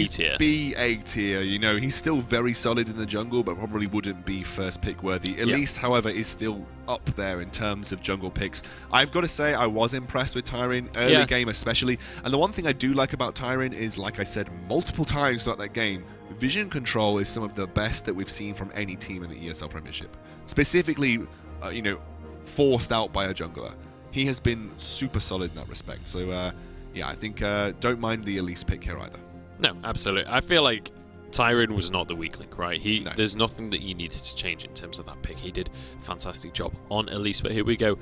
B tier. B-A tier, you know, he's still very solid in the jungle, but probably wouldn't be first pick worthy. Elise, however, is still up there in terms of jungle picks. I've got to say, I was impressed with Tyrion, early game especially. And the one thing I do like about Tyrion is, like I said multiple times throughout that game, vision control is some of the best that we've seen from any team in the ESL Premiership. Specifically, you know, forced out by a jungler. He has been super solid in that respect. So, yeah, I think don't mind the Elise pick here either. No, absolutely. I feel like Tyrion was not the weak link, right? There's nothing that you needed to change in terms of that pick. He did a fantastic job on Elise, but here we go.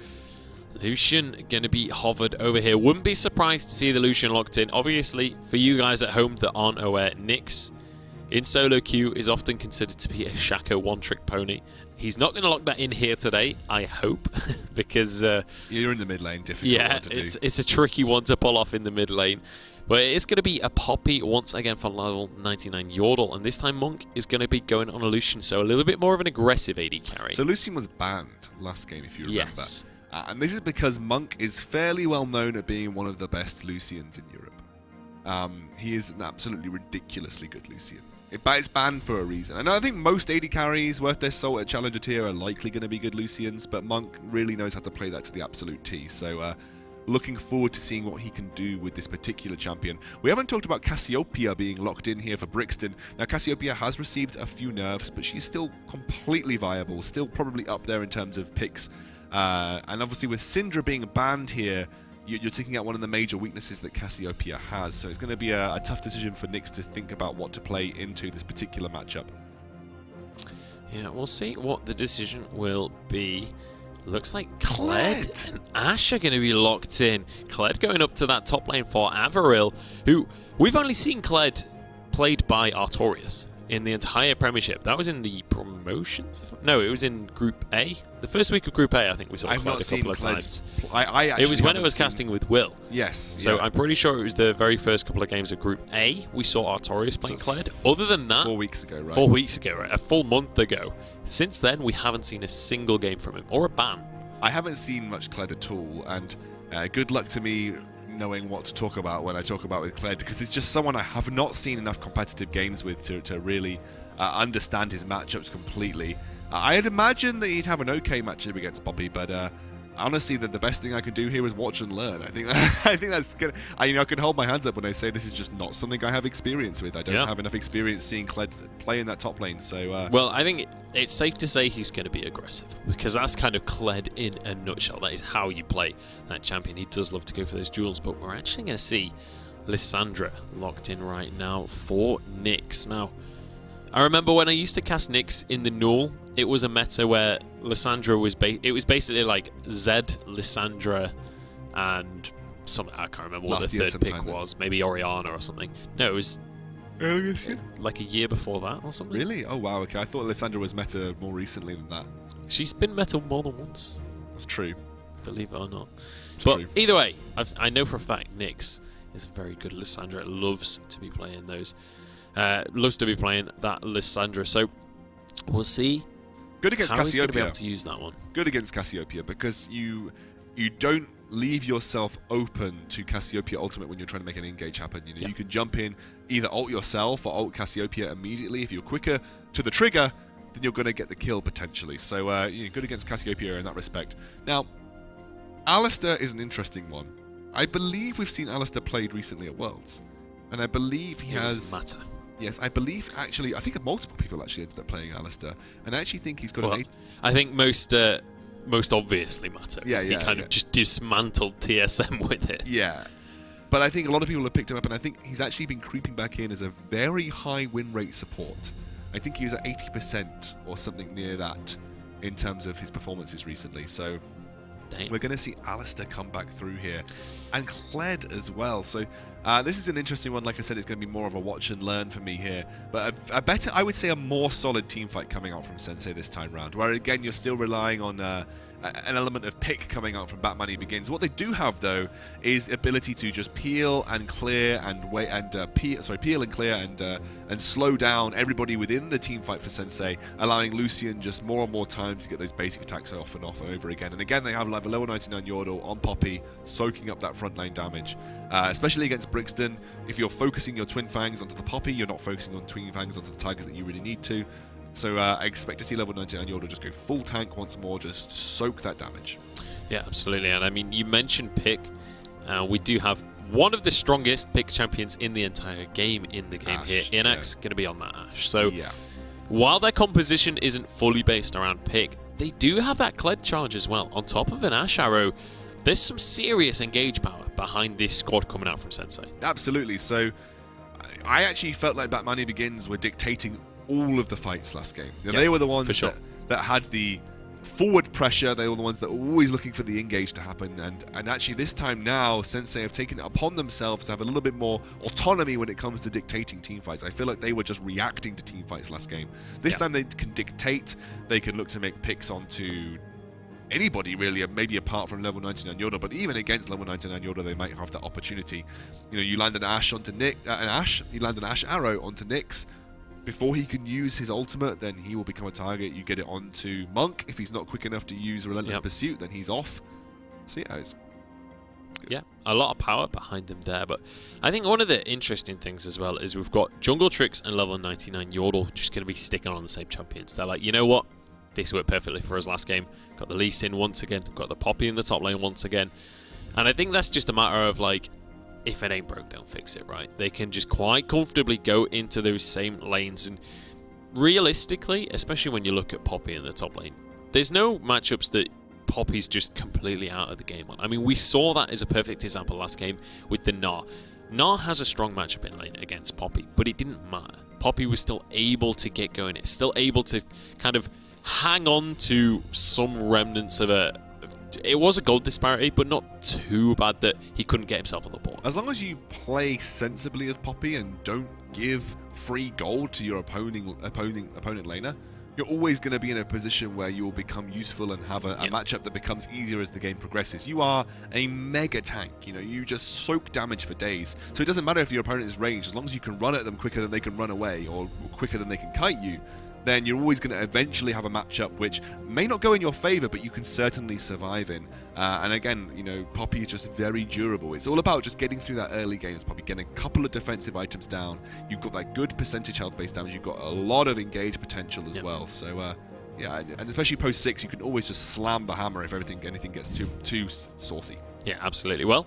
Lucian going to be hovered over here. Wouldn't be surprised to see the Lucian locked in. Obviously, for you guys at home that aren't aware, Nyx in solo queue is often considered to be a Shaco one-trick pony. He's not going to lock that in here today, I hope, because... you're in the mid lane, difficult one to do. It's a tricky one to pull off in the mid lane. But it is going to be a Poppy once again for level 99 Yordle, and this time Monk is going to be going on a Lucian, so a little bit more of an aggressive AD carry. So Lucian was banned last game, if you remember. Yes. And this is because Monk is fairly well known at being one of the best Lucians in Europe. He is an absolutely ridiculously good Lucian. It's banned for a reason. And I think most AD carries worth their salt at Challenger tier are likely going to be good Lucians, but Monk really knows how to play that to the absolute T. So looking forward to seeing what he can do with this particular champion. We haven't talked about Cassiopeia being locked in here for Brixton. Now, Cassiopeia has received a few nerfs, but she's still completely viable, still probably up there in terms of picks. And obviously with Syndra being banned here, you're taking out one of the major weaknesses that Cassiopeia has. So it's going to be a tough decision for Nyx to think about what to play into this particular matchup. Yeah, we'll see what the decision will be. Looks like Kled and Ashe are going to be locked in. Kled going up to that top lane for Averil, who we've only seen Kled played by Artorias in the entire Premiership. That was in the promotions? No, it was in Group A. The first week of Group A, I think we saw quite a couple of times. It was when it was casting with Will. Yes. So I'm pretty sure it was the very first couple of games of Group A we saw Artorias playing Kled. Other than that... 4 weeks ago, right? 4 weeks ago, right? A full month ago. Since then, we haven't seen a single game from him, or a ban. I haven't seen much Kled at all, and good luck to me knowing what to talk about when I talk about with Kled, because it's just someone I have not seen enough competitive games with to really understand his matchups completely. I'd imagine that he'd have an okay matchup against Poppy, but honestly, the best thing I can do here is watch and learn. I think that's good. You know, I can hold my hands up when I say this is just not something I have experience with. I don't have enough experience seeing Kled play in that top lane. So, well, I think it's safe to say he's going to be aggressive, because that's kind of Kled in a nutshell. That is how you play that champion. He does love to go for those duels, but we're actually going to see Lissandra locked in right now for Nyx. Now, I remember when I used to cast Nyx in the Null, it was a meta where Lissandra was it was basically like Zed, Lissandra, and something. I can't remember what the third pick was. Maybe Oriana or something. No, it was like a year before that or something. Really? Oh wow. Okay, I thought Lissandra was meta more recently than that. She's been meta more than once. That's true. Believe it or not. But either way, I know for a fact Nyx is a very good Lissandra. Loves to be playing those. Loves to be playing that Lissandra. So we'll see. Good against How Cassiopeia. He's going to be able to use that one. Good against Cassiopeia, because you don't leave yourself open to Cassiopeia ultimate when you're trying to make an engage happen. You know, you can jump in, either ult yourself or ult Cassiopeia immediately. If you're quicker to the trigger, then you're going to get the kill potentially. So good against Cassiopeia in that respect. Now, Alistar is an interesting one. I believe we've seen Alistar played recently at Worlds, and I believe he has. Matter. Yes, I believe actually. I think multiple people actually ended up playing Alistar, and I actually think he's got an 8. I think most obviously Matter. Yeah, he kind of just dismantled TSM with it. Yeah, but I think a lot of people have picked him up, and I think he's actually been creeping back in as a very high win rate support. I think he was at 80% or something near that in terms of his performances recently. So we're going to see Alistar come back through here, and Kled as well. So this is an interesting one. Like I said, it's going to be more of a watch and learn for me here. But I would say a more solid team fight coming out from Sensei this time round, where again you're still relying on an element of pick coming out from Batmani Begins. What they do have though is the ability to just peel and clear and wait and peel and clear and slow down everybody within the team fight for Sensei, allowing Lucian just more and more time to get those basic attacks off and over again. And again, they have like a level 99 Yordle on Poppy, soaking up that front line damage. especially against Brixton. If you're focusing your Twin Fangs onto the Poppy, you're not focusing on Twin Fangs onto the Tigers that you really need to. So I expect to see level 99 Yordle just go full tank once more, just soak that damage. Yeah, absolutely. And I mean, you mentioned pick. We do have one of the strongest pick champions in the entire game in the game here. Inax going to be on that Ashe. So while their composition isn't fully based around pick, they do have that Kled charge as well. On top of an Ashe arrow, there's some serious engage power behind this squad coming out from Sensei. Absolutely. So I actually felt like Batmani Begins were dictating all of the fights last game. They were the ones that had the forward pressure. They were the ones that were always looking for the engage to happen. And actually this time now, Sensei have taken it upon themselves to have a little bit more autonomy when it comes to dictating team fights. I feel like they were just reacting to team fights last game. This time they can dictate. They can look to make picks onto anybody really, maybe apart from level 99 Yordle, but even against level 99 Yordle they might have that opportunity. You know, you land an Ashe onto Nick, you land an Ashe arrow onto Nyx. Before he can use his ultimate, then he will become a target. You get it onto Monk. If he's not quick enough to use Relentless Pursuit, then he's off. So yeah, it's good. A lot of power behind them there. But I think one of the interesting things as well is we've got Jungle Tricks and level 99 Yordle just going to be sticking on the same champions. They're like, you know what? This worked perfectly for us last game. Got the Lee Sin once again. Got the Poppy in the top lane once again. And I think that's just a matter of like, if it ain't broke, don't fix it, right? They can just quite comfortably go into those same lanes. And realistically, especially when you look at Poppy in the top lane, there's no matchups that Poppy's just completely out of the game on. I mean, we saw that as a perfect example last game with the Gnar. Gnar has a strong matchup in lane against Poppy, but it didn't matter. Poppy was still able to get going. It's still able to kind of hang on to some remnants of a... It was a gold disparity, but not too bad that he couldn't get himself on the board. As long as you play sensibly as Poppy and don't give free gold to your opponent laner, you're always going to be in a position where you will become useful and have a matchup that becomes easier as the game progresses. You are a mega tank. You know, you just soak damage for days. So it doesn't matter if your opponent is ranged, as long as you can run at them quicker than they can run away or quicker than they can kite you, then you're always going to eventually have a matchup which may not go in your favor, but you can certainly survive in. And again, you know, Poppy is just very durable. It's all about just getting through that early game. It's probably getting a couple of defensive items down. You've got that good percentage health-based damage. You've got a lot of engage potential as well. So, yeah, and especially post 6, you can always just slam the hammer if anything gets too saucy. Yeah, absolutely. Well,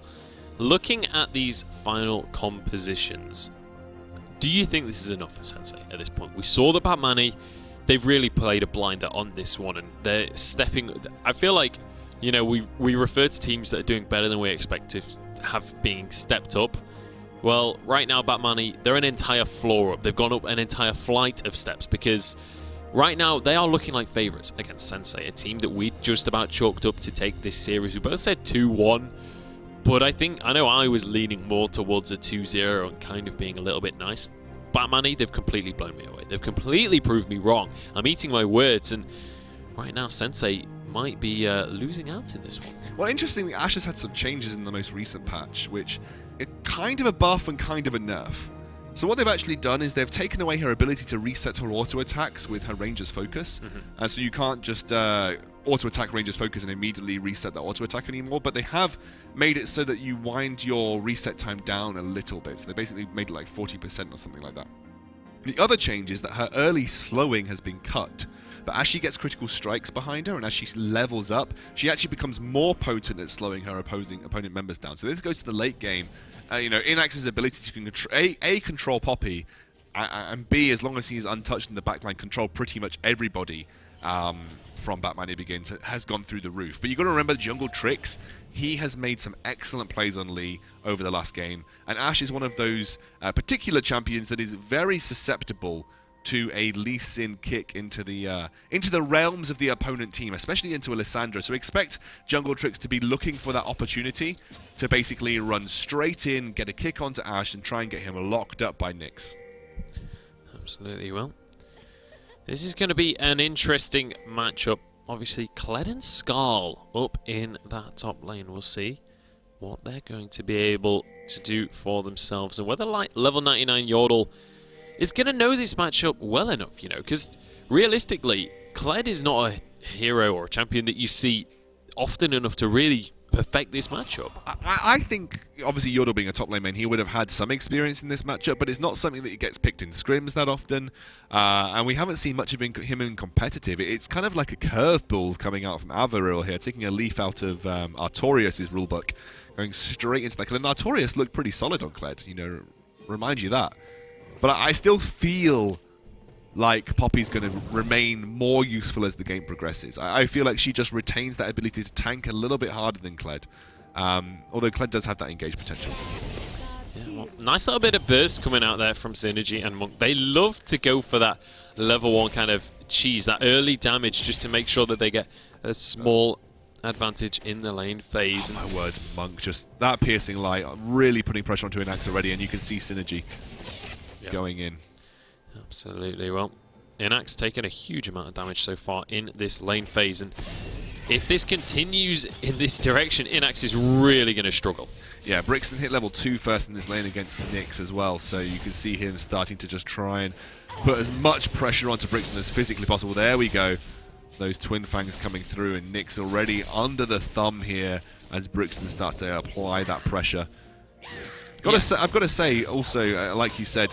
looking at these final compositions, do you think this is enough for Sensei at this point? We saw the Batmani. They've really played a blinder on this one, and they're stepping... I feel like, you know, we refer to teams that are doing better than we expect to have being stepped up. Well, right now, Batmani, they're an entire floor up. They've gone up an entire flight of steps, because right now they are looking like favourites against Sensei, a team that we just about chalked up to take this series. We both said 2-1. But I know I was leaning more towards a 2-0 and kind of being a little bit nice. Batmani, they've completely blown me away. They've completely proved me wrong. I'm eating my words, and right now Sensei might be losing out in this one. Well, interestingly, Ashe has had some changes in the most recent patch, which is kind of a buff and kind of a nerf. So what they've actually done is they've taken away her ability to reset her auto attacks with her Ranger's Focus. So you can't just auto attack Ranger's Focus and immediately reset that auto attack anymore, but they have made it so that you wind your reset time down a little bit. So they basically made it like 40% or something like that. The other change is that her early slowing has been cut, but as she gets critical strikes behind her and as she levels up, she actually becomes more potent at slowing her opponent members down. So this goes to the late game. You know, Inax's ability to control Poppy, and B, as long as he is untouched in the backline, control pretty much everybody from Batmani Begins has gone through the roof. But you've got to remember Jungle Tricks. He has made some excellent plays on Lee over the last game, and Ashe is one of those particular champions that is very susceptible to a Lee Sin kick into the realms of the opponent team, especially into Alessandra. So expect Jungle Tricks to be looking for that opportunity to basically run straight in, get a kick onto Ashe, and try and get him locked up by Nyx. Absolutely. Well, this is going to be an interesting matchup. Obviously, Kled and Skarl up in that top lane. We'll see what they're going to be able to do for themselves, and whether level 99 Yordle is going to know this matchup well enough, you know, because realistically, Kled is not a hero or a champion that you see often enough to really perfect this matchup. I think, obviously, Yordle being a top lane main, he would have had some experience in this matchup, but it's not something that he gets picked in scrims that often, and we haven't seen much of him in competitive. It's kind of like a curveball coming out from Aviril here, taking a leaf out of Artorias' rulebook, going straight into that. And Artorias looked pretty solid on Kled, you know, remind you that. But I still feel like Poppy's going to remain more useful as the game progresses. I feel like she just retains that ability to tank a little bit harder than Kled. Although Kled does have that engage potential. Yeah, well, nice little bit of burst coming out there from Synergy and Monk. They love to go for that level 1 kind of cheese, that early damage, just to make sure that they get a small advantage in the lane phase. Oh, my word, Monk, just that piercing light, really putting pressure onto Inax already, and you can see Synergy going in. Absolutely. Well, Inax taking a huge amount of damage so far in this lane phase, and if this continues in this direction, Inax is really going to struggle. Yeah, Brixton hit level 2 first in this lane against Nyx as well, so you can see him starting to just try and put as much pressure onto Brixton as physically possible. There we go. Those Twin Fangs coming through, and Nyx already under the thumb here as Brixton starts to apply that pressure. I've got to say also, like you said,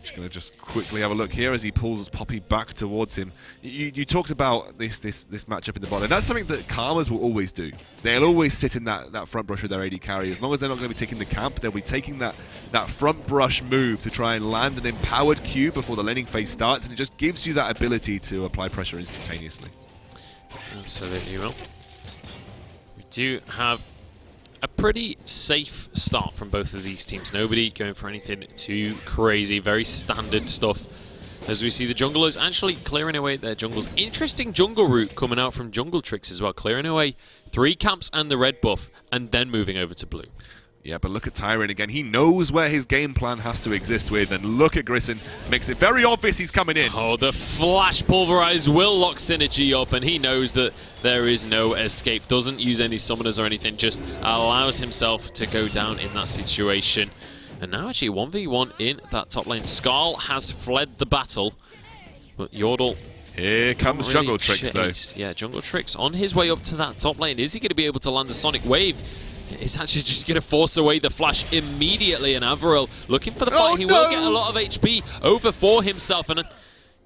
just going to just quickly have a look here as he pulls Poppy back towards him. You talked about this matchup in the bottom. That's something that Karmas will always do. They'll always sit in that front brush with their AD carry. As long as they're not going to be taking the camp, they'll be taking that front brush move to try and land an empowered Q before the laning phase starts, and it just gives you that ability to apply pressure instantaneously. Absolutely. Well, we do have a pretty safe start from both of these teams. Nobody going for anything too crazy. Very standard stuff. As we see the junglers actually clearing away their jungles. Interesting jungle route coming out from Jungle Tricks as well. Clearing away 3 camps and the red buff, and then moving over to blue. Yeah, but look at Tyron again. He knows where his game plan has to exist with, and look at Grissom. Makes it very obvious he's coming in. Oh, the Flash Pulverize will lock Synergy up, and he knows that there is no escape. Doesn't use any summoners or anything, just allows himself to go down in that situation. And now actually 1v1 in that top lane. Skarl has fled the battle, but Yordle... Here comes really Jungle Tricks, though. Yeah, Jungle Tricks on his way up to that top lane. Is he going to be able to land the Sonic Wave? It's actually just going to force away the Flash immediately, and Aviril looking for the fight. Oh, he no! will get a lot of HP over for himself, and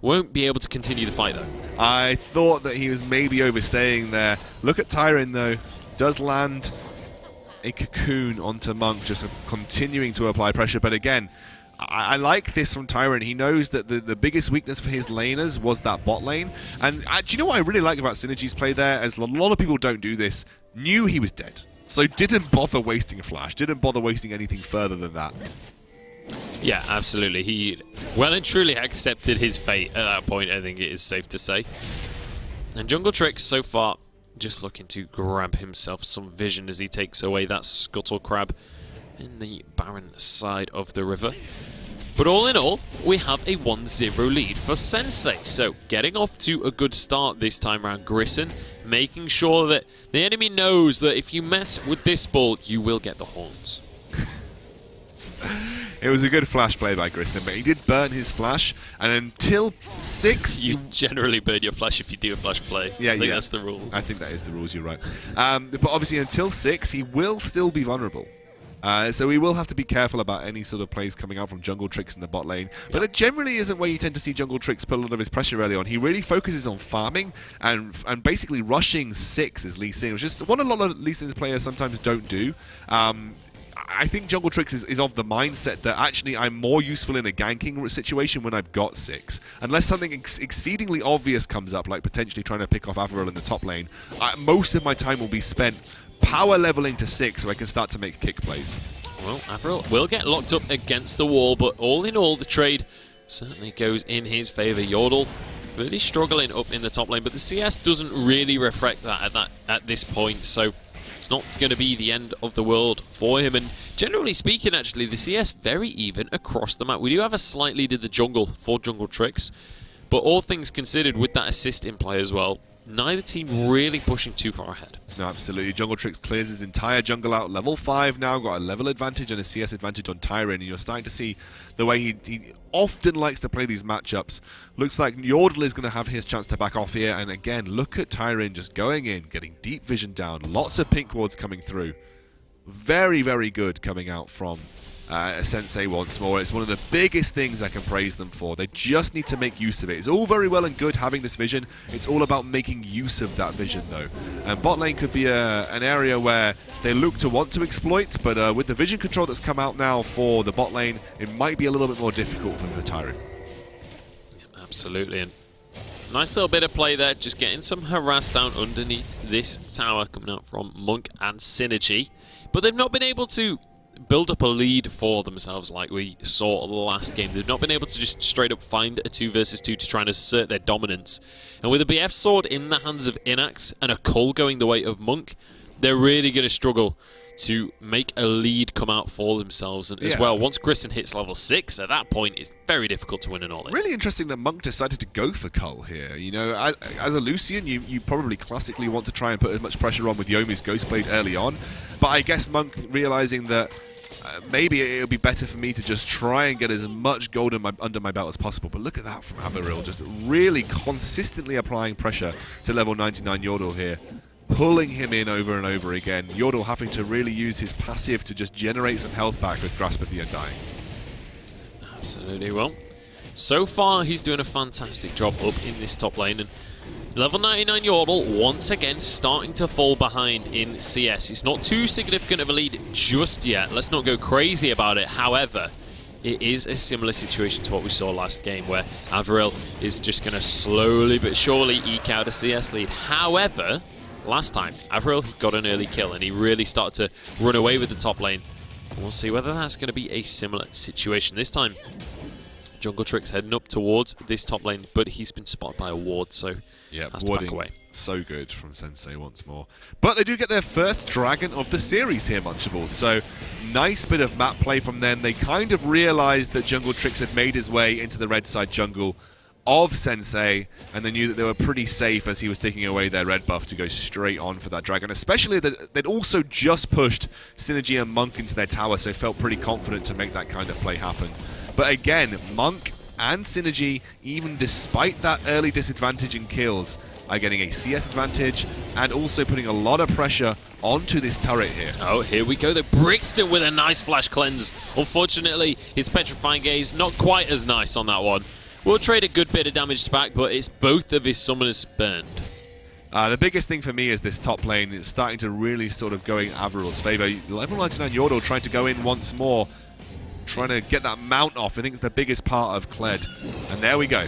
won't be able to continue the fight, though. I thought that he was maybe overstaying there. Look at Tyron, though. Does land a cocoon onto Monk, just continuing to apply pressure. But again, I like this from Tyron. He knows that the biggest weakness for his laners was that bot lane. And do you know what I really like about Synergy's play there? As a lot of people don't do this, knew he was dead. So didn't bother wasting a flash, didn't bother wasting anything further than that. Yeah, absolutely. He well and truly accepted his fate at that point, I think it is safe to say. And Jungle Tricks so far just looking to grab himself some vision as he takes away that Scuttle Crab in the barren side of the river. But all in all, we have a 1-0 lead for Sensei. So getting off to a good start this time around. Grissom making sure that the enemy knows that if you mess with this ball, you will get the horns. It was a good flash play by Grissom, but he did burn his flash, and until 6... You generally burn your flash if you do a flash play. Yeah, I think that's the rules. I think that is the rules, you're right. But obviously until 6, he will still be vulnerable. So we will have to be careful about any sort of plays coming out from Jungle Tricks in the bot lane. But that generally isn't where you tend to see Jungle Tricks put a lot of his pressure early on. He really focuses on farming and basically rushing 6 as Lee Sin, which is what a lot of Lee Sin's players sometimes don't do. I think Jungle Tricks is of the mindset that actually I'm more useful in a ganking situation when I've got 6. Unless something exceedingly obvious comes up, like potentially trying to pick off Aviril in the top lane, most of my time will be spent power leveling to 6 so I can start to make kick plays. Well, Aviril will get locked up against the wall, but all in all, the trade certainly goes in his favour. Yordle really struggling up in the top lane, but the CS doesn't really reflect that at this point, so it's not going to be the end of the world for him. And generally speaking, actually, the CS very even across the map. We do have a slight lead in the jungle for Jungle Tricks, but all things considered, with that assist in play as well, neither team really pushing too far ahead. No, absolutely. Jungle Tricks clears his entire jungle out. Level 5 now, got a level advantage and a CS advantage on Tyrion, and you're starting to see the way he often likes to play these matchups. Looks like Yordle is going to have his chance to back off here, and again, look at Tyrion just going in, getting deep vision down, lots of pink wards coming through. Very, very good coming out from Sensei once more. It's one of the biggest things I can praise them for. They just need to make use of it. It's all very well and good having this vision. It's all about making use of that vision, though. And bot lane could be an area where they look to want to exploit, but with the vision control that's come out now for the bot lane, it might be a little bit more difficult for the Tyrant. Absolutely. And nice little bit of play there, just getting some harass down underneath this tower coming out from Monk and Synergy. But they've not been able to build up a lead for themselves like we saw last game. They've not been able to just straight up find a 2 versus 2 to try and assert their dominance. And with a BF sword in the hands of Inax and a Cull going the way of Monk, they're really going to struggle to make a lead come out for themselves. And as well, once Grissom hits level 6, at that point, it's very difficult to win an all-in. Really interesting that Monk decided to go for Cull here. You know, as a Lucian, you probably classically want to try and put as much pressure on with Youmu's Ghostblade early on. But I guess Monk realizing that maybe it would be better for me to just try and get as much gold under my belt as possible. But look at that from Averil, just really consistently applying pressure to level 99 Yordle here, pulling him in over and over again. Yordle having to really use his passive to just generate some health back with Grasp at the end dying. Absolutely. Well, so far he's doing a fantastic job up in this top lane, and level 99 Yordle once again starting to fall behind in CS. It's not too significant of a lead just yet. Let's not go crazy about it. However, it is a similar situation to what we saw last game, where Averil is just going to slowly but surely eke out a CS lead. However, last time, Averil got an early kill and he really started to run away with the top lane. We'll see whether that's going to be a similar situation. This time, Jungle Tricks heading up towards this top lane, but he's been spotted by a ward, so has to back away. So good from Sensei once more. But they do get their first dragon of the series here, Munchables. So nice bit of map play from them. They kind of realized that Jungle Tricks had made his way into the red side jungle of Sensei, and they knew that they were pretty safe as he was taking away their red buff to go straight on for that dragon. Especially that they'd also just pushed Synergy and Monk into their tower, so felt pretty confident to make that kind of play happen. But again, Monk and Synergy, even despite that early disadvantage in kills, are getting a CS advantage and also putting a lot of pressure onto this turret here. Oh, here we go. The Brixton with a nice flash cleanse. Unfortunately, his Petrifying Gaze not quite as nice on that one. We'll trade a good bit of damage back, but it's both of his summoners burned. The biggest thing for me is this top lane is starting to really sort of go in Averil's favor. Level 99 Yordle trying to go in once more, trying to get that mount off. I think it's the biggest part of Kled. And there we go.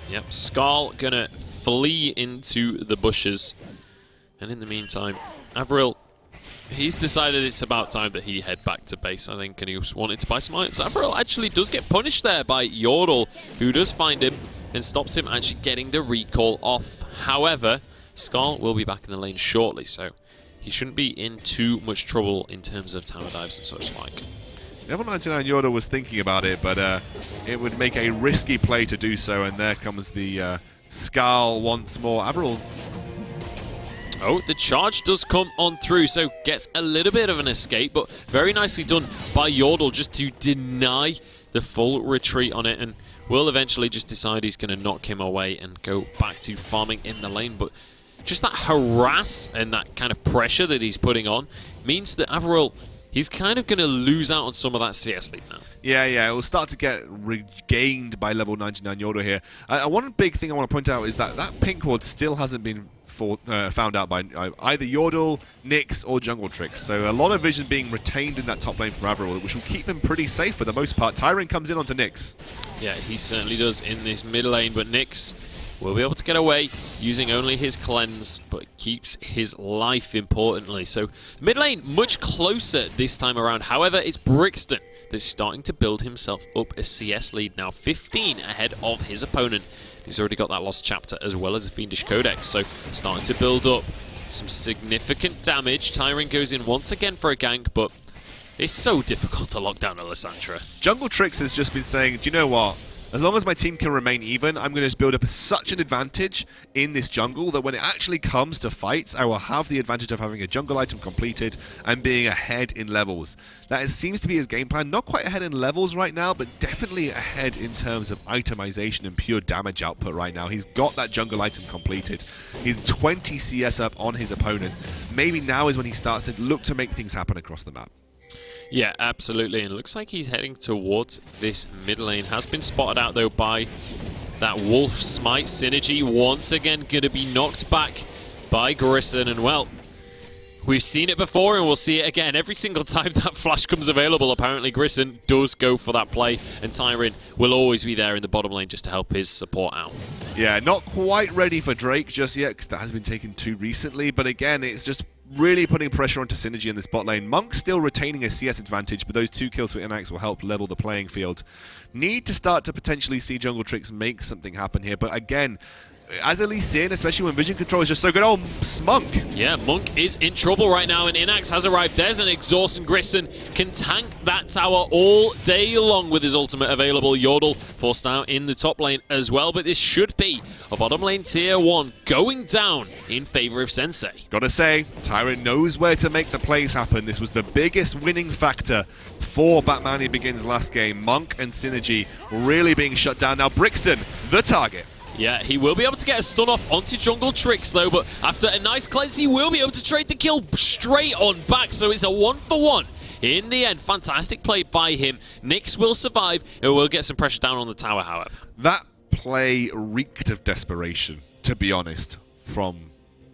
Yep, Skarl gonna flee into the bushes. And in the meantime, Averil, he's decided it's about time that he head back to base, I think, and he was wanting to buy some items. Averil actually does get punished there by Yordle, who does find him and stops him actually getting the recall off. However, Skarl will be back in the lane shortly, so he shouldn't be in too much trouble in terms of tower dives and such like. Level 99 Yordle was thinking about it, but it would make a risky play to do so, and there comes the Skarl once more. Averil. Oh, the charge does come on through, so gets a little bit of an escape, but very nicely done by Yordle just to deny the full retreat on it, and will eventually just decide he's going to knock him away and go back to farming in the lane. But just that harass and that kind of pressure that he's putting on means that Averil, he's kind of going to lose out on some of that CS lead now. Yeah, it will start to get regained by level 99 Yordle here. One big thing I want to point out is that that pink ward still hasn't been found out by either Yordle, Nyx, or Jungle Tricks. So a lot of vision being retained in that top lane from Averil, which will keep him pretty safe for the most part. Tyrion comes in onto Nyx. Yeah, he certainly does in this mid lane, but Nyx will be able to get away using only his cleanse, but keeps his life importantly. So mid lane much closer this time around. However, it's Brixton that's starting to build himself up a CS lead now, 15 ahead of his opponent. He's already got that Lost Chapter as well as a Fiendish Codex, so starting to build up some significant damage. Tyrion goes in once again for a gank, but it's so difficult to lock down Alessandra. Jungle Tricks has just been saying, do you know what? As long as my team can remain even, I'm going to build up such an advantage in this jungle that when it actually comes to fights, I will have the advantage of having a jungle item completed and being ahead in levels. That seems to be his game plan. Not quite ahead in levels right now, but definitely ahead in terms of itemization and pure damage output right now. He's got that jungle item completed. He's 20 CS up on his opponent. Maybe now is when he starts to look to make things happen across the map. Yeah, absolutely. And it looks like he's heading towards this mid lane. Has been spotted out, though, by that Wolf Smite synergy. Once again, going to be knocked back by Grissom. And, well, we've seen it before, and we'll see it again. Every single time that flash comes available, apparently Grissom does go for that play. And Tyron will always be there in the bottom lane just to help his support out. Yeah, not quite ready for Drake just yet, because that has been taken too recently. But, again, it's just really putting pressure onto Synergy in this bot lane. Monk still retaining a CS advantage, but those 2 kills for Inax will help level the playing field. Need to start to potentially see Jungle Tricks make something happen here, but again, as a Lee Sin, especially when vision control is just so good. Oh, Monk. Yeah, Monk is in trouble right now, and Inax has arrived. There's an exhaust, and Grissom can tank that tower all day long with his ultimate available. Yordle forced out in the top lane as well, but this should be a bottom lane tier 1 going down in favor of Sensei. Gotta say, Tyron knows where to make the plays happen. This was the biggest winning factor for Batmani Begins last game. Monk and Synergy really being shut down. Now Brixton, the target. Yeah, he will be able to get a stun off onto Jungle Tricks, though, but after a nice cleanse, he will be able to trade the kill straight on back, so it's a 1-for-1. In the end, fantastic play by him. Nyx will survive, and will get some pressure down on the tower, however. That play reeked of desperation, to be honest, from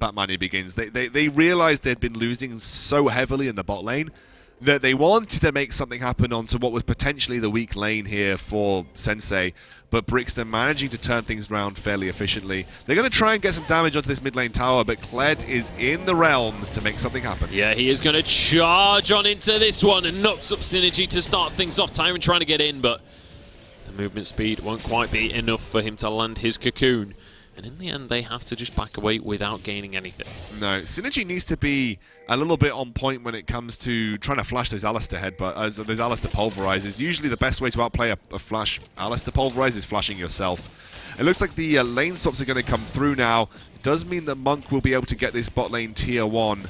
Batmani Begins. They realized they'd been losing so heavily in the bot lane that they wanted to make something happen onto what was potentially the weak lane here for Sensei, but Brixton managing to turn things around fairly efficiently. They're going to try and get some damage onto this mid lane tower, but Kled is in the realms to make something happen. Yeah, he is going to charge on into this one and knocks up Synergy to start things off. Tyron trying to get in, but the movement speed won't quite be enough for him to land his cocoon. And in the end, they have to just back away without gaining anything. No, Synergy needs to be a little bit on point when it comes to trying to flash those Alistair those Alistair pulverizers. Usually the best way to outplay a flash Alistair pulverizer is flashing yourself. It looks like the lane swaps are going to come through now. It does mean that Monk will be able to get this bot lane tier 1.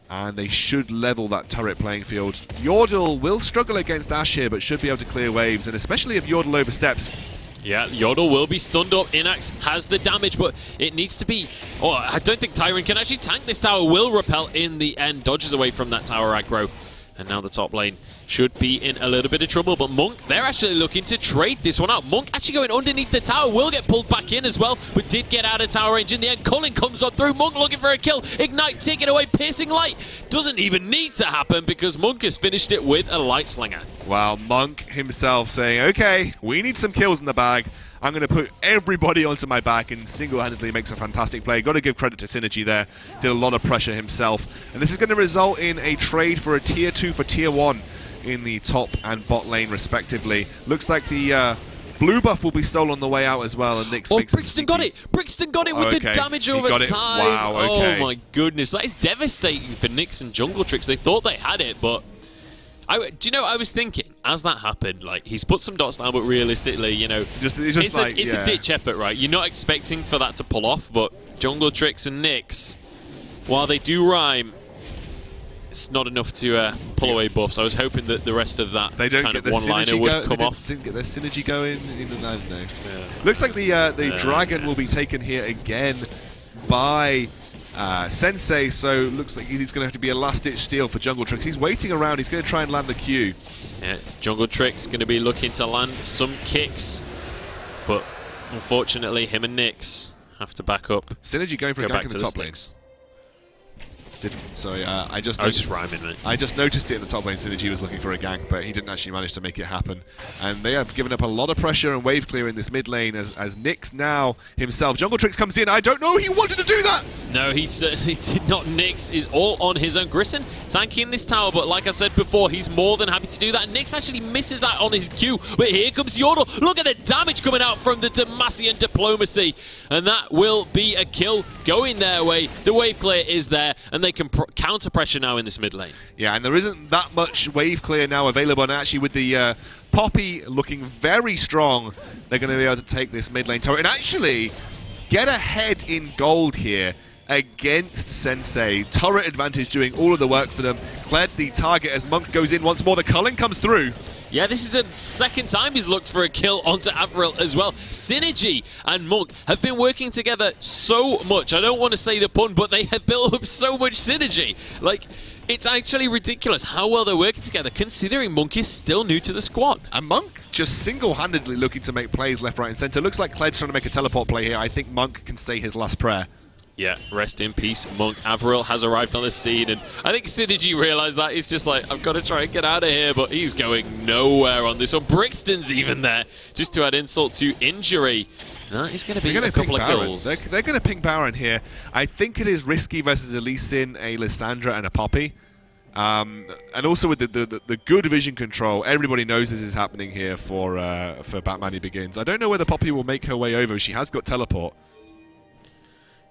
And they should level that turret playing field. Yordle will struggle against Ash here, but should be able to clear waves. And especially if Yordle oversteps. Yeah, Yordle will be stunned up. Inax has the damage, but it needs to be... Oh, I don't think Tyron can actually tank this tower. Will repel in the end. Dodges away from that tower aggro. And now the top lane should be in a little bit of trouble. But Monk, they're actually looking to trade this one out. Monk actually going underneath the tower. Will get pulled back in as well, but did get out of tower range in the end. Cullen comes on through. Monk looking for a kill. Ignite taken away. Piercing light doesn't even need to happen because Monk has finished it with a light slinger. Wow, Monk himself saying, okay, we need some kills in the bag. I'm going to put everybody onto my back, and single-handedly makes a fantastic play. Got to give credit to Synergy there. Did a lot of pressure himself. And this is going to result in a trade for a tier 2 for tier 1 in the top and bot lane, respectively. Looks like the blue buff will be stolen on the way out as well. And Nyx makes Brixton got it! Brixton got it with the damage over time. Wow, okay. Oh my goodness, that is devastating for Nyx and Jungle Tricks. They thought they had it, but... do you know what I was thinking as that happened? Like, he's put some dots down, but realistically, you know, it's a ditch effort, right? You're not expecting for that to pull off, but Jungle Tricks and Nyx, while they do rhyme, it's not enough to pull away buffs. I was hoping that the rest of that kind of one-liner would come off. Didn't get their synergy going. I don't know. Yeah. Looks like the dragon will be taken here again by... Sensei, so looks like he's going to have to be a last-ditch steal for Jungle Tricks. He's waiting around. He's going to try and land the Q. Yeah, Jungle Tricks going to be looking to land some kicks, but unfortunately, him and Nyx have to back up. Synergy going for a gank in the top lane. Sorry, I was just rhyming, mate. I just noticed it in the top lane. Synergy was looking for a gank, but he didn't actually manage to make it happen. And they have given up a lot of pressure and wave clear in this mid lane as Nyx now himself. Jungle Tricks comes in. I don't know he wanted to do that! No, he certainly did not. Nyx is all on his own. Grissom tanking this tower, but like I said before, he's more than happy to do that. And Nyx actually misses out on his Q, but here comes Yordle. Look at the damage coming out from the Demacian diplomacy. And that will be a kill going their way. The wave clear is there, and they they can counter pressure now in this mid lane. Yeah, and there isn't that much wave clear now available, and actually with the Poppy looking very strong, they're going to be able to take this mid lane turret and actually get ahead in gold here against Sensei. Turret advantage doing all of the work for them. Kled the target as Monk goes in once more. The culling comes through. Yeah, this is the second time he's looked for a kill onto Avril as well. Synergy and Monk have been working together so much. I don't want to say the pun, but they have built up so much synergy. Like, it's actually ridiculous how well they're working together, considering Monk is still new to the squad. And Monk just single-handedly looking to make plays left, right, and center. Looks like Kled's trying to make a teleport play here. I think Monk can say his last prayer. Yeah, rest in peace, Monk. Avril has arrived on the scene, and I think Synergy realised that. He's just like, I've got to try and get out of here, but he's going nowhere on this one. Brixton's even there, just to add insult to injury. That is going to be a couple of kills. They're going to ping Baron here. I think it is risky versus a Lee Sin, a Lissandra, and a Poppy. And also with the good vision control, everybody knows this is happening here for Batmani Begins. I don't know whether Poppy will make her way over. She has got teleport.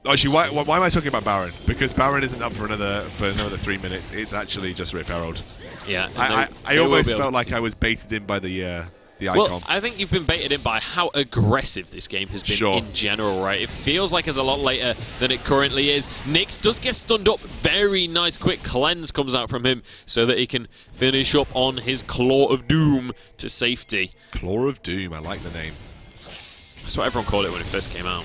Actually, why am I talking about Baron? Because Baron isn't up for another 3 minutes. It's actually just Rift Herald. Yeah, I almost felt like I was baited in by the icon. Well, I think you've been baited in by how aggressive this game has been in general, right? It feels like it's a lot later than it currently is. Nyx does get stunned up. Very nice quick cleanse comes out from him so that he can finish up on his Claw of Doom to safety. Claw of Doom, I like the name. That's what everyone called it when it first came out,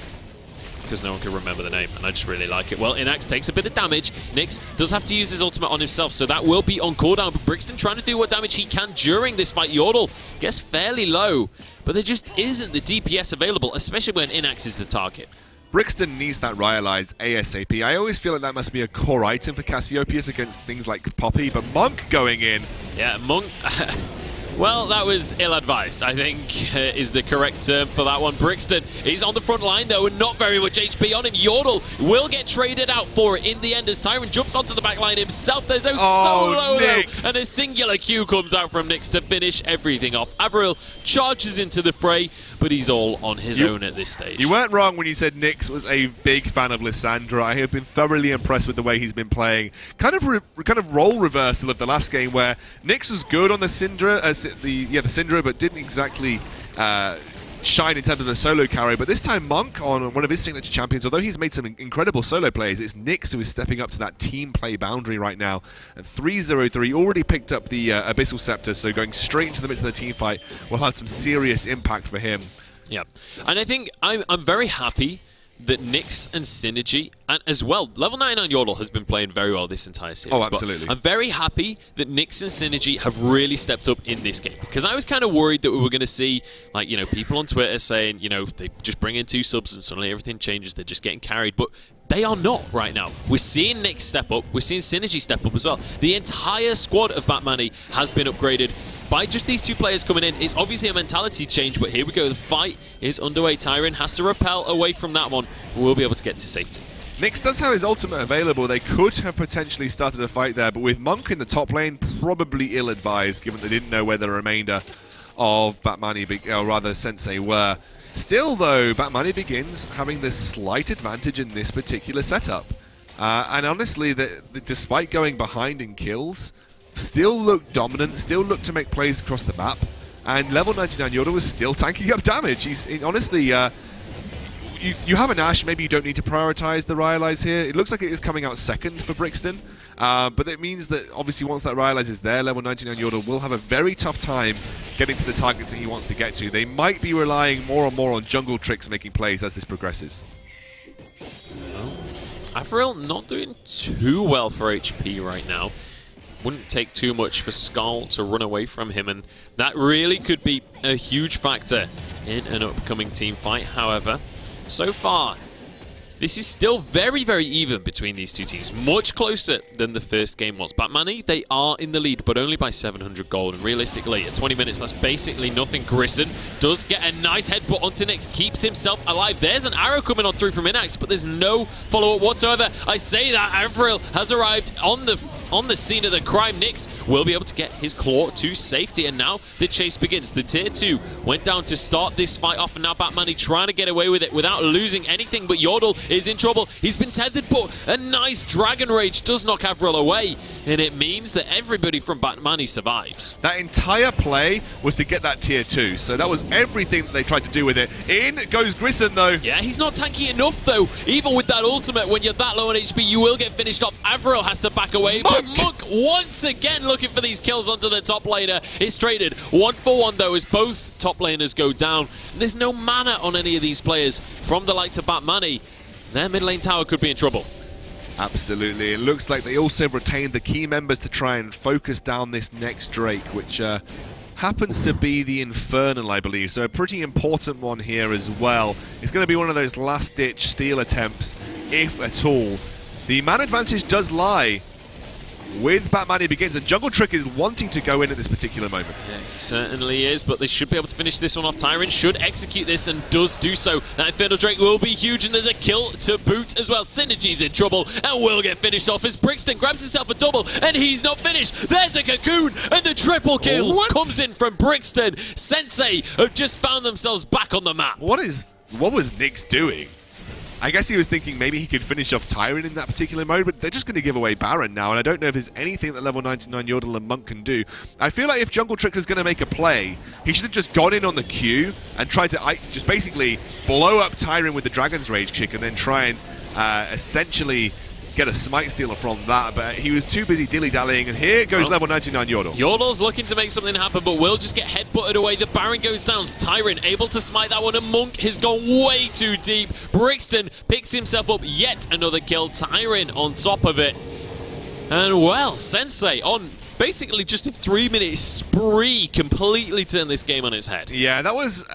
because no one could remember the name, and I just really like it. Well, Inax takes a bit of damage. Nyx does have to use his ultimate on himself, so that will be on cooldown. But Brixton trying to do what damage he can during this fight. Yordle gets fairly low, but there just isn't the DPS available, especially when Inax is the target. Brixton needs that Ryalize ASAP. I always feel like that must be a core item for Cassiopeus against things like Poppy, but Monk going in. Yeah, Monk... Well, that was ill-advised, I think, is the correct term for that one. Brixton, he's on the front line, though, and not very much HP on him. Yordle will get traded out for it in the end as Tyron jumps onto the back line himself. There's no solo, though, and a singular Q comes out from Nyx to finish everything off. Avril charges into the fray, but he's all on his own at this stage. You weren't wrong when you said Nyx was a big fan of Lissandra. I have been thoroughly impressed with the way he's been playing. Kind of role reversal of the last game where Nyx was good on the Syndra, the Syndra, but didn't exactly shine in terms of the solo carry. But this time Monk on one of his signature champions, although he's made some incredible solo plays, it's Nyx who is stepping up to that team play boundary right now. At 3-0-3, already picked up the Abyssal Scepter, so going straight into the midst of the team fight will have some serious impact for him. Yeah, and I think I'm very happy that Nyx and Synergy, and as well, level 99 Yordle has been playing very well this entire series. Oh, absolutely. I'm very happy that Nyx and Synergy have really stepped up in this game, because I was kind of worried that we were going to see, like, you know, people on Twitter saying, you know, they just bring in 2 subs and suddenly everything changes, they're just getting carried, but they are not right now. We're seeing Nyx step up, we're seeing Synergy step up as well. The entire squad of Batmani has been upgraded by just these 2 players coming in. It's obviously a mentality change, but here we go. The fight is underway. Tyron has to repel away from that one. We'll be able to get to safety. Nyx does have his ultimate available. They could have potentially started a fight there, but with Monk in the top lane, probably ill-advised, given they didn't know where the remainder of Batmani, or rather Sensei, were. Still, though, Batmani Begins having this slight advantage in this particular setup. And honestly, despite going behind in kills, still look dominant, still look to make plays across the map, and level 99 Yoda was still tanking up damage. Honestly, you have an Ashe, maybe you don't need to prioritize the Ryalize here. It looks like it is coming out second for Brixton, but it means that obviously once that Ryalize is there, level 99 Yoda will have a very tough time getting to the targets that he wants to get to. They might be relying more and more on jungle tricks making plays as this progresses. Avril not doing too well for HP right now. Wouldn't take too much for Skull to run away from him, and that really could be a huge factor in an upcoming team fight. However, so far, this is still very, very even between these 2 teams. Much closer than the first game was. Batmani, they are in the lead, but only by 700 gold. And realistically, at 20 minutes, that's basically nothing. Grissom does get a nice headbutt onto Nyx, keeps himself alive. There's an arrow coming on through from Inax, but there's no follow-up whatsoever. I say that Avril has arrived on the scene of the crime. Nyx will be able to get his claw to safety, and now the chase begins. The tier 2 went down to start this fight off, and now Batmani trying to get away with it without losing anything, but Yordle is in trouble. He's been tethered, but a nice Dragon Rage does knock Avril away, and it means that everybody from Batmani survives. That entire play was to get that tier 2, so that was everything that they tried to do with it. In goes Grissom, though. Yeah, he's not tanky enough, though. Even with that ultimate, when you're that low on HP, you will get finished off. Avril has to back away, but Monk once again looking for these kills onto the top laner. It's traded 1-for-1, though, as both top laners go down. There's no mana on any of these players from the likes of Batmani. Their mid lane tower could be in trouble. Absolutely. It looks like they also retained the key members to try and focus down this next Drake, which happens to be the Infernal, I believe. So a pretty important one here as well. It's going to be one of those last-ditch steal attempts, if at all. The man advantage does lie with Batmani Begins, and Jungle Trick is wanting to go in at this particular moment. Yeah, he certainly is, but they should be able to finish this one off. Tyrant should execute this and does do so. That Infernal Drake will be huge, and there's a kill to boot as well. Synergy's in trouble and will get finished off as Brixton grabs himself a double, and he's not finished. There's a Cocoon, and the triple kill comes in from Brixton. Sensei have just found themselves back on the map. What was Nyx doing? I guess he was thinking maybe he could finish off Tyrant in that particular mode, but they're just going to give away Baron now, and I don't know if there's anything that level 99 Yordle and Monk can do. I feel like if Jungle Trick is going to make a play, he should have just gone in on the Q and tried to just basically blow up Tyrant with the Dragon's Rage kick and then try and essentially get a Smite Stealer from that, but he was too busy dilly-dallying, and here goes level 99 Yordle. Yordle's looking to make something happen, but will just get head-butted away. The Baron goes down. Tyrant able to smite that one, and Monk has gone way too deep. Brixton picks himself up yet another kill. Tyrant on top of it. And, well, Sensei on basically just a 3-minute spree completely turned this game on its head. Yeah, that was,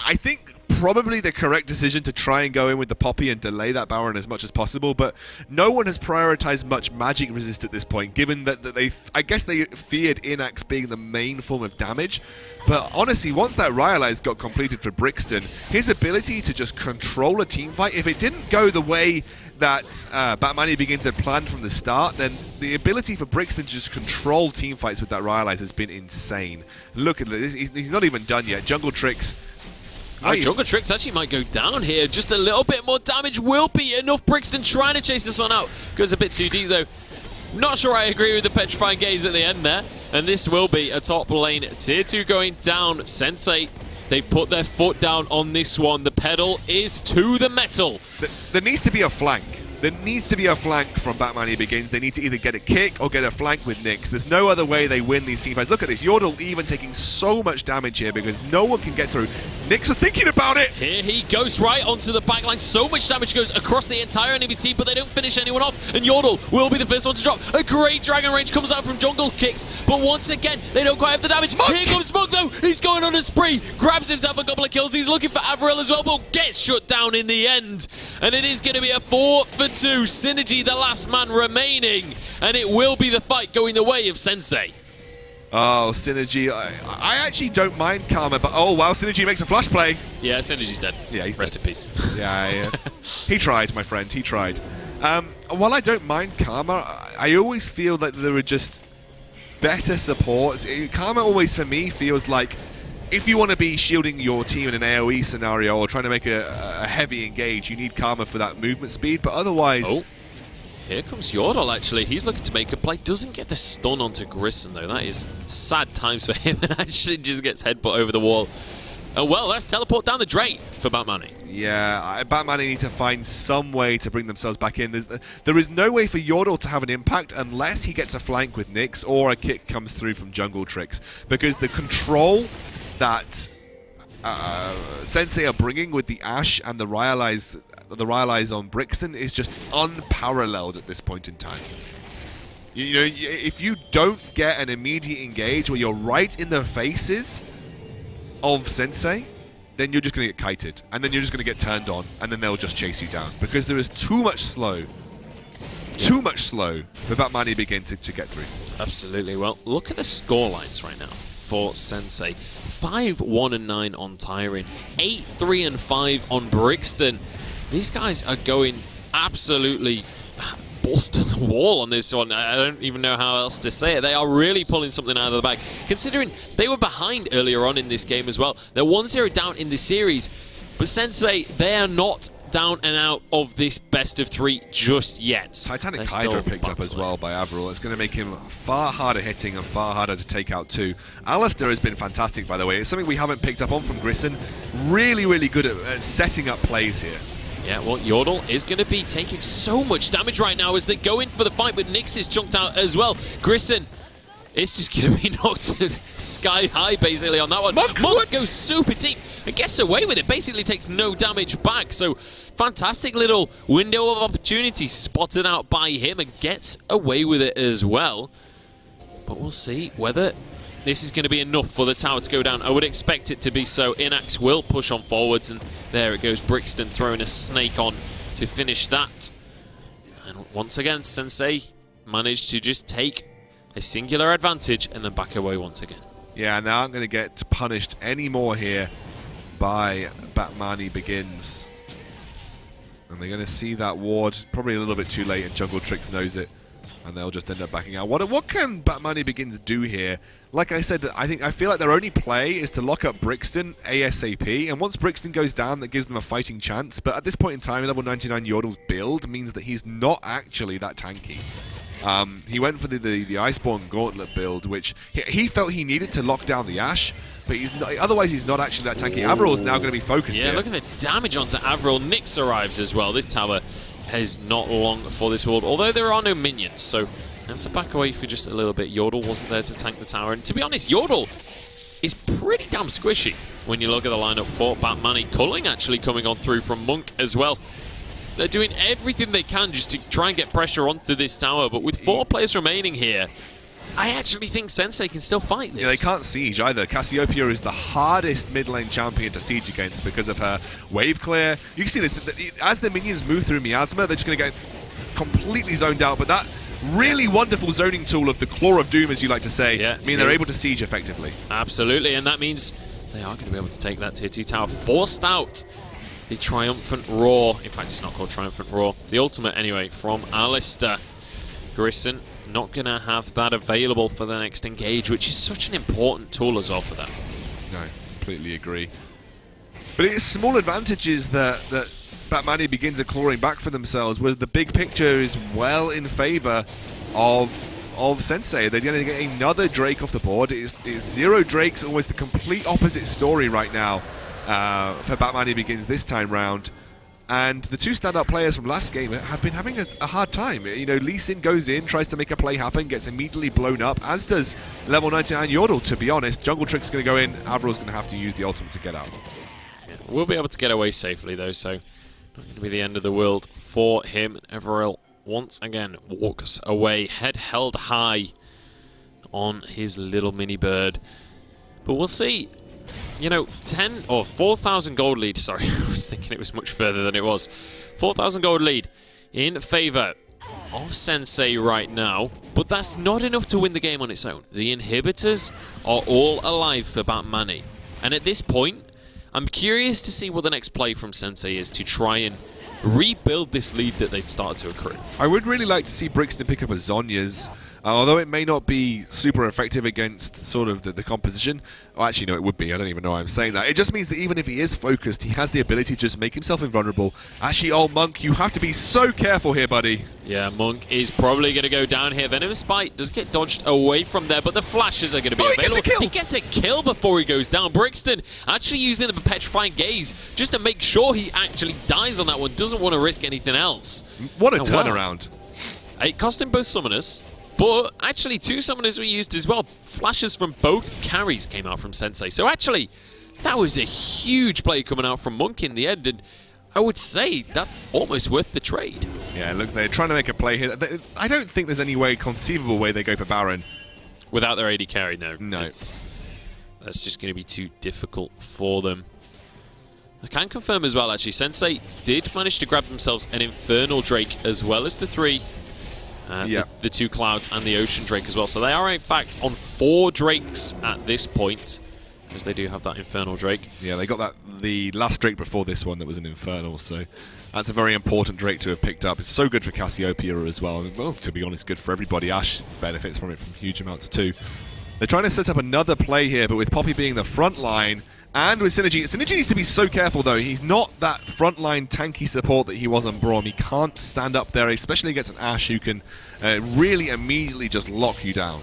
I think, probably the correct decision to try and go in with the Poppy and delay that Baron as much as possible, but no one has prioritized much magic resist at this point, given that I guess they feared Inax being the main form of damage. But honestly, once that Rhyalize got completed for Brixton, his ability to just control a team fight, if it didn't go the way that Batmani Begins had planned from the start, then the ability for Brixton to just control team fights with that Rhyalize has been insane. Look at this, he's not even done yet. Jungle Tricks. Jungle Tricks actually might go down here. Just a little bit more damage will be enough. Brixton trying to chase this one out. Goes a bit too deep, though. Not sure I agree with the Petrifying Gaze at the end there. And this will be a top lane tier 2 going down. Sensei, they've put their foot down on this one. The pedal is to the metal. There needs to be a flank. There needs to be a flank from Batmani Begins. They need to either get a kick or get a flank with Nyx. There's no other way they win these teamfights. Look at this. Yordle even taking so much damage here because no one can get through. Nyx is thinking about it. Here he goes right onto the backline. So much damage goes across the entire enemy team, but they don't finish anyone off. And Yordle will be the first one to drop. A great Dragon Rage comes out from Jungle Kicks, but once again, they don't quite have the damage. Monk. Here comes Monk, though. He's going on a spree. Grabs himself a couple of kills. He's looking for Avril as well, but gets shut down in the end. And it is going to be a 4-for-2 Synergy, the last man remaining, and it will be the fight going the way of Sensei. Oh, Synergy. I actually don't mind Karma, but oh wow, Synergy makes a flash play. Yeah, Synergy's dead. Yeah, he's Rest dead. in peace. Yeah. He tried, my friend. He tried. While I don't mind Karma, I always feel that there are just better supports. Karma always, for me, feels like if you want to be shielding your team in an AoE scenario or trying to make a heavy engage, you need Karma for that movement speed, but otherwise... Oh, here comes Yordle, actually. He's looking to make a play. Doesn't get the stun onto Grissom, though. That is sad times for him, and actually just gets headbutt over the wall. And well, that's teleport down the drain for Batmani. Yeah, Batmani need to find some way to bring themselves back in. There is no way for Yordle to have an impact unless he gets a flank with Nyx or a kick comes through from Jungle Tricks, because the control that Sensei are bringing with the Ashe and the Rhyalize on Brixton is just unparalleled at this point in time. You know, if you don't get an immediate engage where you're right in the faces of Sensei, then you're just going to get kited, and then you're just going to get turned on, and then they'll just chase you down, because there is too much slow for Batmani Begin to get through. Absolutely. Well, look at the score lines right now for Sensei. 5-1-9 on Tyrant, 8-3-5 on Brixton. These guys are going absolutely balls to the wall on this one. I don't even know how else to say it. They are really pulling something out of the bag, considering they were behind earlier on in this game as well. They're 1-0 down in the series, but Sensei, they are not down and out of this best of 3 just yet. Titanic Hydra picked up as well by Avril. It's going to make him far harder hitting and far harder to take out too. Alistair has been fantastic, by the way. It's something we haven't picked up on from Grissom. Really, really good at setting up plays here. Yeah, well, Yordle is going to be taking so much damage right now as they go in for the fight, but Nyx is chunked out as well. Grissom is just going to be knocked sky high, basically, on that one. Monk goes super deep and gets away with it. Basically takes no damage back. So, fantastic little window of opportunity spotted out by him and gets away with it as well. But we'll see whether this is going to be enough for the tower to go down. I would expect it to be so. Inax will push on forwards, and there it goes. Brixton throwing a snake on to finish that. And once again, Sensei managed to just take a singular advantage and then back away once again. Yeah, now I'm going to get punished any more here by Batmani Begins. And they're going to see that ward probably a little bit too late, and Jungle Tricks knows it. And they'll just end up backing out. What can Batmani Begins do here? Like I said, I feel like their only play is to lock up Brixton ASAP. And once Brixton goes down, that gives them a fighting chance. But at this point in time, level 99 Yordle's build means that he's not actually that tanky. He went for the Iceborne Gauntlet build, which he felt he needed to lock down the Ashe. But he's not, otherwise he's not actually that tanky. Avril's now going to be focused here. Look at the damage onto Avril. Nyx arrives as well. This tower has not long for this world, although there are no minions, so I have to back away for just a little bit. Yordle wasn't there to tank the tower, and to be honest, Yordle is pretty damn squishy when you look at the lineup for Batmani. Culling actually coming on through from Monk as well. They're doing everything they can just to try and get pressure onto this tower, but with 4 players remaining here, I actually think Sensei can still fight this. Yeah, they can't siege either. Cassiopeia is the hardest mid lane champion to siege against because of her wave clear. You can see this, as the minions move through Miasma, they're just going to get completely zoned out. But that really wonderful zoning tool of the Claw of Doom, as you like to say, they're able to siege effectively. Absolutely, and that means they are going to be able to take that tier 2 tower. Forced out the Triumphant Roar. In fact, it's not called Triumphant Roar. The ultimate, anyway, from Alistair. Grissom not going to have that available for the next engage, which is such an important tool as well for them. No, completely agree. But it's small advantages that Batmani Begins are clawing back for themselves, whereas the big picture is well in favor of Sensei. They're going to get another Drake off the board. It's 0 Drakes, almost the complete opposite story right now for Batmani Begins this time round. And the 2 standout players from last game have been having a hard time. You know, Lee Sin goes in, tries to make a play happen, gets immediately blown up, as does level 99 Yordle, to be honest. Jungle Trick's going to go in, Avril's going to have to use the ultimate to get out. Yeah, we'll be able to get away safely, though, so not going to be the end of the world for him. Avril once again walks away, head held high on his little mini bird. But we'll see. You know, 4,000 gold lead. Sorry, I was thinking it was much further than it was. 4,000 gold lead in favor of Sensei right now, but that's not enough to win the game on its own. The inhibitors are all alive for Batmani, and at this point, I'm curious to see what the next play from Sensei is to try and rebuild this lead that they'd started to accrue. I would really like to see Brixton pick up a Zhonya's. Although it may not be super effective against sort of the composition. Oh, actually, no, it would be. I don't even know why I'm saying that. It just means that even if he is focused, he has the ability to just make himself invulnerable. Actually, oh, Monk, you have to be so careful here, buddy. Yeah, Monk is probably going to go down here. Venomous Bite does get dodged away from there, but the flashes are going to be available. He gets a kill before he goes down. Brixton actually using the Petrifying Gaze just to make sure he actually dies on that one. Doesn't want to risk anything else. What a turnaround. Wow. It cost him both summoners. But actually, 2 summoners were used as well. Flashes from both carries came out from Sensei. So actually, that was a huge play coming out from Monk in the end. And I would say that's almost worth the trade. Yeah, look, they're trying to make a play here. I don't think there's any conceivable way they go for Baron. Without their AD carry, no. No. That's just going to be too difficult for them. I can confirm as well, actually, Sensei did manage to grab themselves an Infernal Drake as well as the 3. The 2 Clouds and the Ocean Drake as well. So they are, in fact, on 4 Drakes at this point, because they do have that Infernal Drake. Yeah, they got the last Drake before this one that was an Infernal, so that's a very important Drake to have picked up. It's so good for Cassiopeia as well. Well, to be honest, good for everybody. Ashe benefits from it from huge amounts too. They're trying to set up another play here, but with Poppy being the front line, And with Synergy, Synergy needs to be so careful though. He's not that frontline tanky support that he was on Braum. He can't stand up there, especially against an Ashe who can really immediately just lock you down.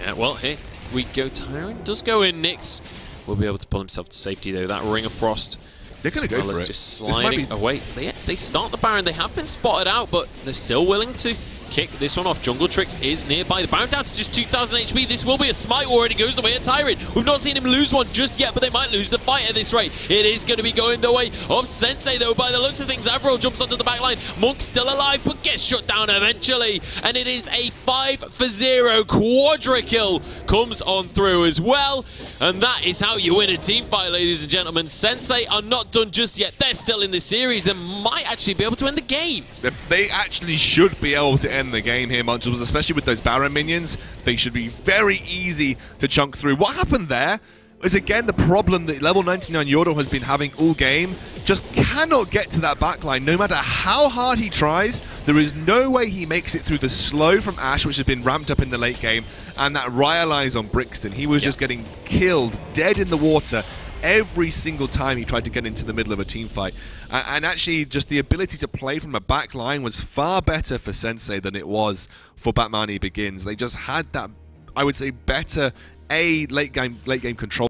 Yeah, well, here we go. Tyrant does go in. Nyx will be able to pull himself to safety though. That Ring of Frost. They're going to go for it. Just sliding away. They start the Baron. They have been spotted out, but they're still willing to kick this one off. Jungle Tricks is nearby. The Baron down to just 2,000 HP. This will be a smite war, and it goes the way of Tyrant. We've not seen him lose one just yet, but they might lose the fight at this rate. It is going to be going the way of Sensei, though, by the looks of things. Avril jumps onto the back line. Monk's still alive, but gets shut down eventually. And it is a 5-for-0 quadra kill comes on through as well. And that is how you win a team fight, ladies and gentlemen. Sensei are not done just yet. They're still in this series. They might actually be able to end the game. They actually should be able to end the game here, Munchles, especially with those Baron minions. They should be very easy to chunk through. What happened there is, again, the problem that level 99 Yordle has been having all game. Just cannot get to that backline. No matter how hard he tries, there is no way he makes it through the slow from Ashe, which has been ramped up in the late game, and that Rylai's on Brixton. He was just getting killed, dead in the water, every single time he tried to get into the middle of a team fight. And actually, just the ability to play from a back line was far better for Sensei than it was for Batmani Begins. They just had that, I would say, better late game control.